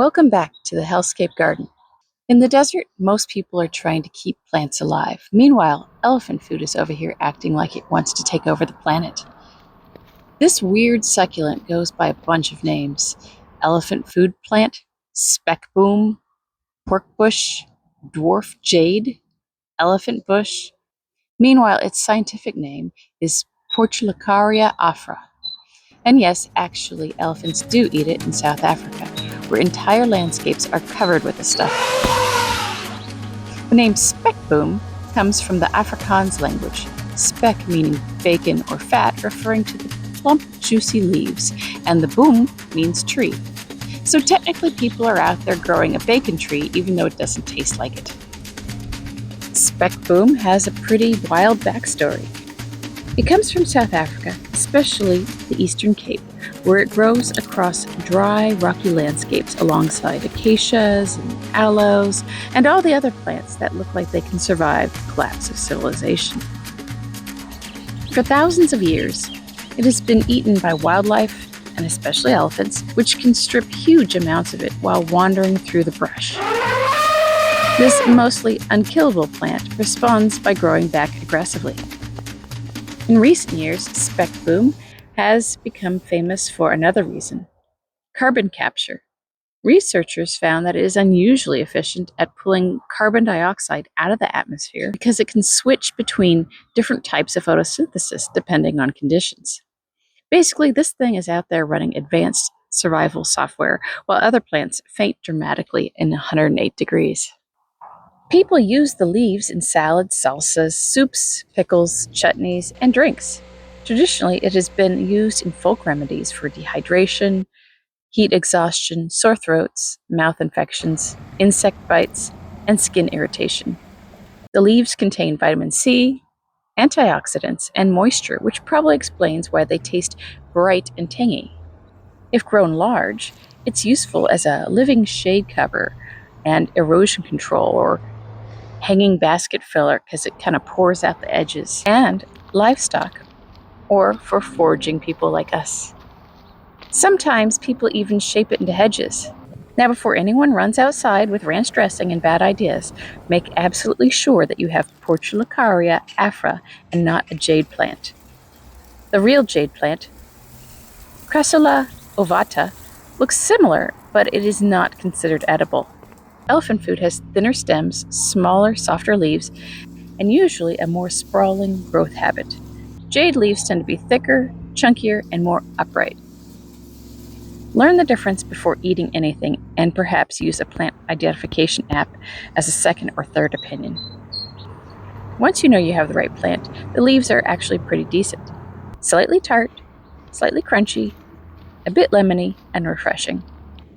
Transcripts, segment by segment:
Welcome back to the Hellscape Garden. In the desert, most people are trying to keep plants alive. Meanwhile, elephant food is over here acting like it wants to take over the planet. This weird succulent goes by a bunch of names: elephant food plant, Spekboom, Porkbush, Dwarf, Jade, elephant bush. Meanwhile, its scientific name is Portulacaria Afra. And yes, actually, elephants do eat it in South Africa, where entire landscapes are covered with the stuff. The name Spekboom comes from the Afrikaans language, spek meaning bacon or fat, referring to the plump, juicy leaves, and the boom means tree. So technically people are out there growing a bacon tree, even though it doesn't taste like it. Spekboom has a pretty wild backstory. It comes from South Africa, especially the Eastern Cape, where it grows across dry, rocky landscapes alongside acacias and aloes and all the other plants that look like they can survive the collapse of civilization. For thousands of years, it has been eaten by wildlife, and especially elephants, which can strip huge amounts of it while wandering through the brush. This mostly unkillable plant responds by growing back aggressively. In recent years, Spekboom has become famous for another reason: carbon capture. Researchers found that it is unusually efficient at pulling carbon dioxide out of the atmosphere because it can switch between different types of photosynthesis depending on conditions. Basically, this thing is out there running advanced survival software while other plants faint dramatically in 108 degrees. People use the leaves in salads, salsas, soups, pickles, chutneys, and drinks. Traditionally, it has been used in folk remedies for dehydration, heat exhaustion, sore throats, mouth infections, insect bites, and skin irritation. The leaves contain vitamin C, antioxidants, and moisture, which probably explains why they taste bright and tangy. If grown large, it's useful as a living shade cover and erosion control, or hanging basket filler because it kind of pours out the edges, and livestock, or for foraging people like us. Sometimes people even shape it into hedges. Now, before anyone runs outside with ranch dressing and bad ideas, make absolutely sure that you have Portulacaria Afra and not a jade plant. The real jade plant, Crassula ovata, looks similar, but it is not considered edible. Elephant food has thinner stems, smaller, softer leaves, and usually a more sprawling growth habit. Jade leaves tend to be thicker, chunkier, and more upright. Learn the difference before eating anything, and perhaps use a plant identification app as a second or third opinion. Once you know you have the right plant, the leaves are actually pretty decent. Slightly tart, slightly crunchy, a bit lemony, and refreshing.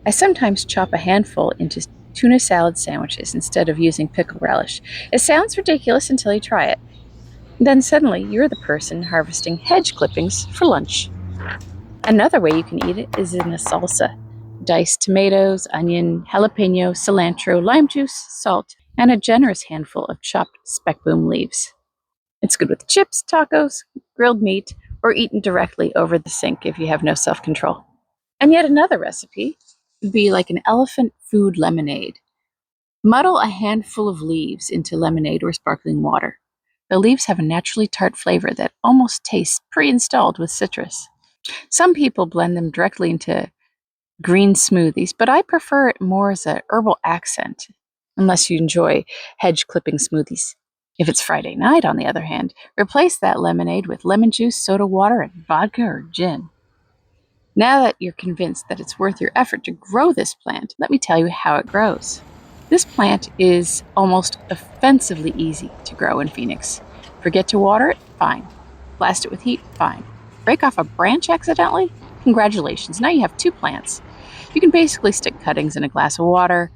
I sometimes chop a handful into tuna salad sandwiches instead of using pickle relish. It sounds ridiculous until you try it. Then suddenly you're the person harvesting hedge clippings for lunch. Another way you can eat it is in a salsa. Diced tomatoes, onion, jalapeno, cilantro, lime juice, salt, and a generous handful of chopped Spekboom leaves. It's good with chips, tacos, grilled meat, or eaten directly over the sink if you have no self-control. And yet another recipe would be like an elephant food lemonade. Muddle a handful of leaves into lemonade or sparkling water. The leaves have a naturally tart flavor that almost tastes pre-installed with citrus. Some people blend them directly into green smoothies, but I prefer it more as a herbal accent, unless you enjoy hedge clipping smoothies. If it's Friday night, on the other hand, replace that lemonade with lemon juice, soda water, and vodka or gin. Now that you're convinced that it's worth your effort to grow this plant, let me tell you how it grows. This plant is almost offensively easy to grow in Phoenix. Forget to water it? Fine. Blast it with heat? Fine. Break off a branch accidentally? Congratulations, now you have two plants. You can basically stick cuttings in a glass of water,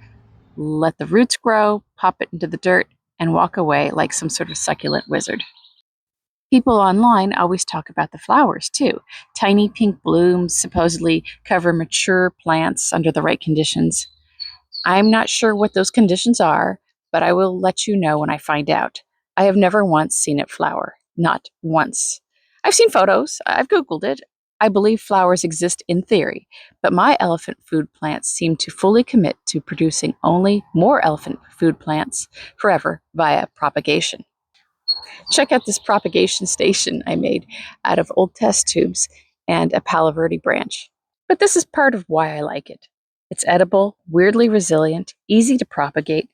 let the roots grow, pop it into the dirt, and walk away like some sort of succulent wizard. People online always talk about the flowers, too. Tiny pink blooms supposedly cover mature plants under the right conditions. I'm not sure what those conditions are, but I will let you know when I find out. I have never once seen it flower. Not once. I've seen photos. I've Googled it. I believe flowers exist in theory, but my elephant food plants seem to fully commit to producing only more elephant food plants forever via propagation. Check out this propagation station I made out of old test tubes and a Palo Verde branch. But this is part of why I like it. It's edible, weirdly resilient, easy to propagate,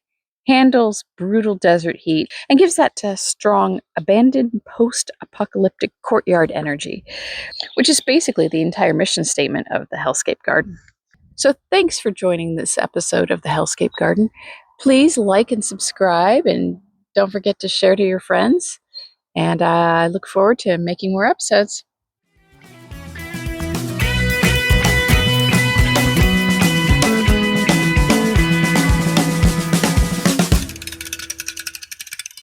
handles brutal desert heat, and gives that strong, abandoned post apocalyptic courtyard energy, which is basically the entire mission statement of the Hellscape Garden. So, thanks for joining this episode of the Hellscape Garden. Please like and subscribe, and don't forget to share to your friends. And I look forward to making more episodes.